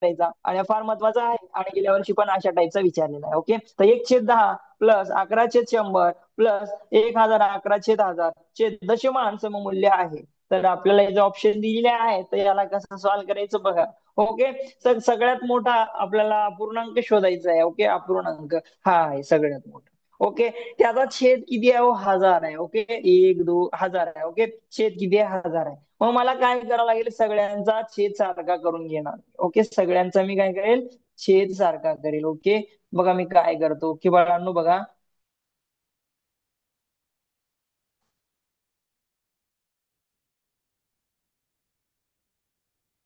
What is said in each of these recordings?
करायचा आणि फार महत्वाचा आहे आणि गेल्या वर्षी पण अशा टाईपचा विचारलेला आहे. ओके, तर 1/10 प्लस 11/100 प्लस 1000 11/1000 चे दशमान सममूल्य आहे. तर आपल्याला हे जे ऑप्शन दिलेले आहे तर याला कसं सॉल्व्ह करायचं बघा. ओके, तर सगळ्यात मोठा आपल्याला अपूर्णांक शोधायचा आहे. ओके, अपूर्णांक हा आहे सगळ्यात मोठा. ओके, त्याचा छेद किती आहे? 1000 आहे. ओके, 1 2 1000 आहे. ओके, छेद किती आहे? 1000 आहे. मग मला काय करावं लागेल? सगळ्यांचा छेद सारखा करून घेणार. ओके, सगळ्यांचा मी काय करेल? छेद सारखा करेल. ओके, बघा मी काय करतो. ओके बाळांनो बघा,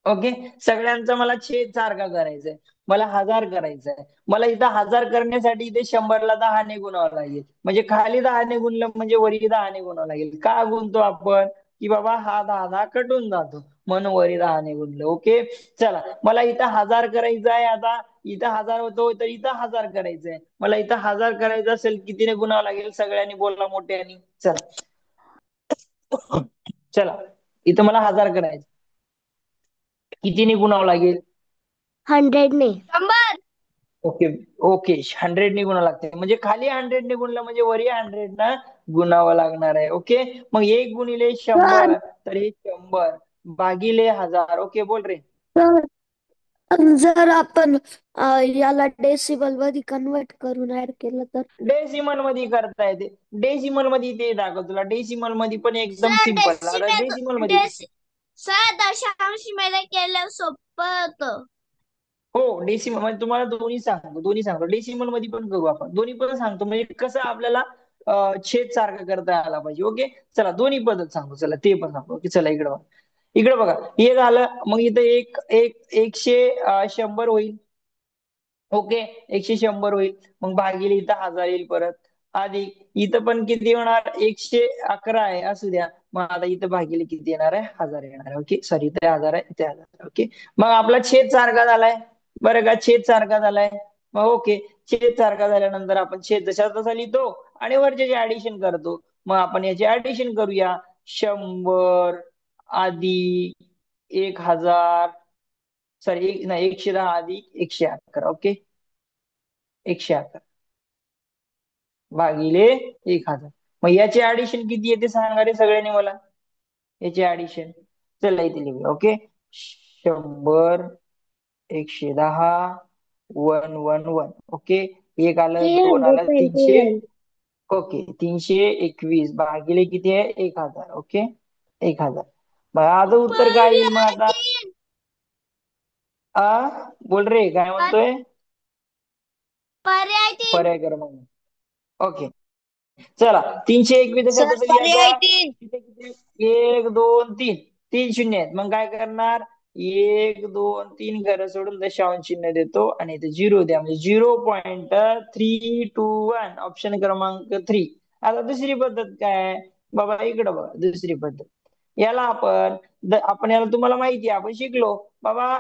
ओके, सगळ्यांचा मला छेद सारखा करायचा आहे. मला 1000 करायचा आहे. मला इथं 1000 करण्यासाठी इथे 100ला 10 ने गुणावं लागेल. म्हणजे खाली 10 ने गुणलं म्हणजे वरी 10 ने गुणावं लागेल. का गुणतो आपण? की बाबा हा 10 कटून जातो म्हणून वरी 10 ने गुणलं. ओके, चला मला इथं 1000 करायचं आहे. आता इथं 1000 होतो तर इथं 1000 करायचं आहे. मला इथं 1000 करायचं असेल कितीने गुणावं लागेल? सगळ्यांनी बोलला मोठ्यानी. चला चला, इथं मला 1000 करायचं, कितीने गुणावं लागेल? 100 ने. 100. ओके, ओके, 100 ने गुणावं लागते. म्हणजे खाली 100 ने गुणलं म्हणजे वरी 100 ना गुणावं लागणार आहे. ओके, मग 1 गुणिले 100 सर तर हे 100 भागिले 1000. ओके, बोल रे. जर आपण याला डेसिबल मध्ये कन्वर्ट करून ऍड केलं तर? डेसिमल मध्ये करता येते. डेसिमल मध्ये ते दाखव तुला. डेसिमल मध्ये पण एकदम सर सिम्पल. आता डेसिमल मध्ये सर दशांश मध्ये केलं सोपं होतं. हो, डेसिमल म्हणजे तुम्हाला दोन्ही सांगतो डेसिमल मध्ये पण करू आपण. दोन्ही पण सांगतो म्हणजे कसं आपल्याला छेद सारखा करता आला पाहिजे. ओके, चला दोन्ही पद्धत सांगतो. चला ते पण सांगतो. ओके, चला इकडे बघा. इकडे बघा, हे झालं. मग इथं एक एक 100 होईल. ओके, 100 होईल. मग भागिले इथं 1000 येईल परत. अधिक इथं पण किती होणार? 111 आहे असू द्या. मग आता इथं भागिले किती येणार आहे? 1000 येणार आहे. ओके, सॉरी इथे 1000 आहे, इथे 1000 आहे. ओके, मग आपला छेद सारखा झालाय बरं का? छेद सारखा झालाय. मग ओके, छेद सारखा झाल्यानंतर आपण छेद जसा तसा लिहितो आणि वरचे ऍडिशन करतो. मग आपण याचे ऍडिशन करूया. 100 अधिक 1000, सॉरी नाही, 110 अधिक 111. ओके, 111 भागिले 1000. मग याचे ऍडिशन किती येते सांगा रे सगळ्यांनी मला. याचे ऍडिशन चला इथे लिहूया. ओके, 100 110 111. ओके, एक आलं, दोन आलं, 300. 321. ओके, 321 भागिले किती आहे? 1000. ओके, 1000. माझं उत्तर काय येईल मग आता? आ बोल रे, काय म्हणतोय? पर्याय 3. पर्याय कर मग. ओके, चला 321 सर कसं पर्याय लिहायचं? 3. तिथे किती? 1 2 3 तीन शून्य आहेत. मग काय करणार? 1 2 3 घरं सोडून दशांश चिन्ह देतो आणि इथे 0 द्या म्हणजे 0.321. ऑप्शन क्रमांक 3. आता दुसरी पद्धत काय बाबा? इकडं बघा, दुसरी पद्धत. याला आपण याला तुम्हाला माहिती आहे, आपण शिकलो बाबा.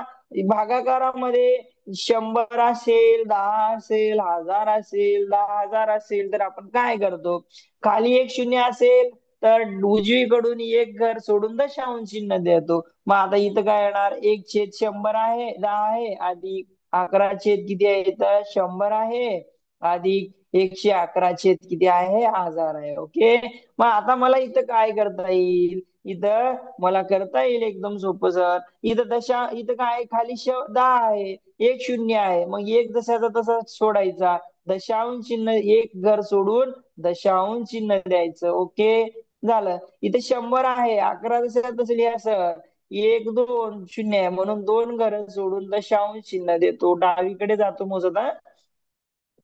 भागाकारामध्ये 100 असेल, 10 असेल, 1000 असेल, 10,000 असेल तर आपण काय करतो? खाली एक शून्य असेल तर उजवीकडून एक घर सोडून दशांश चिन्ह देतो. मग आता इथं काय येणार? 1/100 आहे, 10 आहे, अधिक 11 छेद किती आहे? तर 100 आहे, अधिक 111 छेद किती आहे? 1000 आहे. ओके, मग आता मला इथं काय करता येईल? इथं मला करता येईल एकदम सोपं सर. इथं काय आहे? खाली 10 आहे, एक शून्य आहे. मग एक जसाचा तसा सोडायचा. दशांश चिन्ह एक घर सोडून दशांश चिन्ह द्यायचं. ओके, झालं. इथे 100 आहे, 11 जसं तसं लिहा सर. 1 2 0 आहे म्हणून दोन घर सोडून दशांश चिन्ह देतो. डावीकडे जातो मोजत.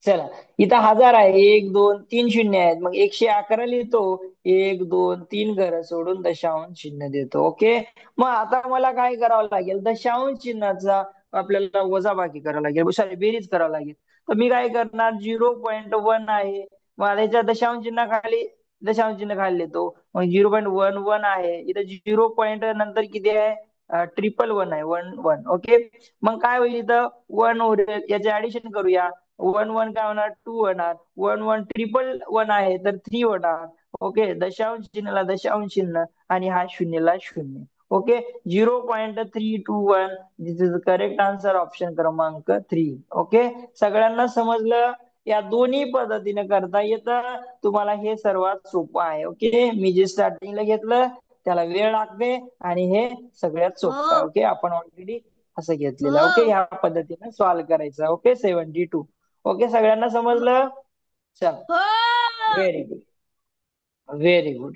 चला, इथं 1000 आहे, 1 2 3 शून्य आहेत. मग 111 लिहितो. 1 2 3 घरं सोडून दशांश चिन्ह देतो. ओके, मग आता मला काय करावं लागेल? दशांश चिन्हाचा आपल्याला वजाबाकी करावं लागेल, सॉरी बेरीज करावं लागेल. तर मी काय करणार? 0.1 आहे, मग याच्या दशांश चिन्ह खाली लिहितो. मग 0.11 आहे, इथं 0 पॉईंट नंतर किती आहे? 111 आहे, 11. ओके, मग काय होईल? इथं 1 होईल. याचे ऍडिशन करूया. 1 1 काय होणार? 2 होणार. 1 1 आहे तर 3 होणार. ओके, दशांश चिन्हाला दशांश चिन्ह आणि हा शून्यला शून्य. Okay. 0.321 this is correct answer, option क्रमांक 3. ओके. सगळ्यांना समजलं? या दोन्ही पद्धतीने करता येतं. तुम्हाला हे सर्वात सोपं आहे. ओके. मी जे स्टार्टिंगला घेतलं त्याला वेळ लागते आणि हे सगळ्यात सोपं आहे. हो ओके. आपण ऑलरेडी असं घेतलेलं आहे. ओके. हो ह्या पद्धतीने सॉल्व्ह करायचं. ओके. 72. ओके. सगळ्यांना हो समजलं? चल. हो व्हेरी गुड. Very good.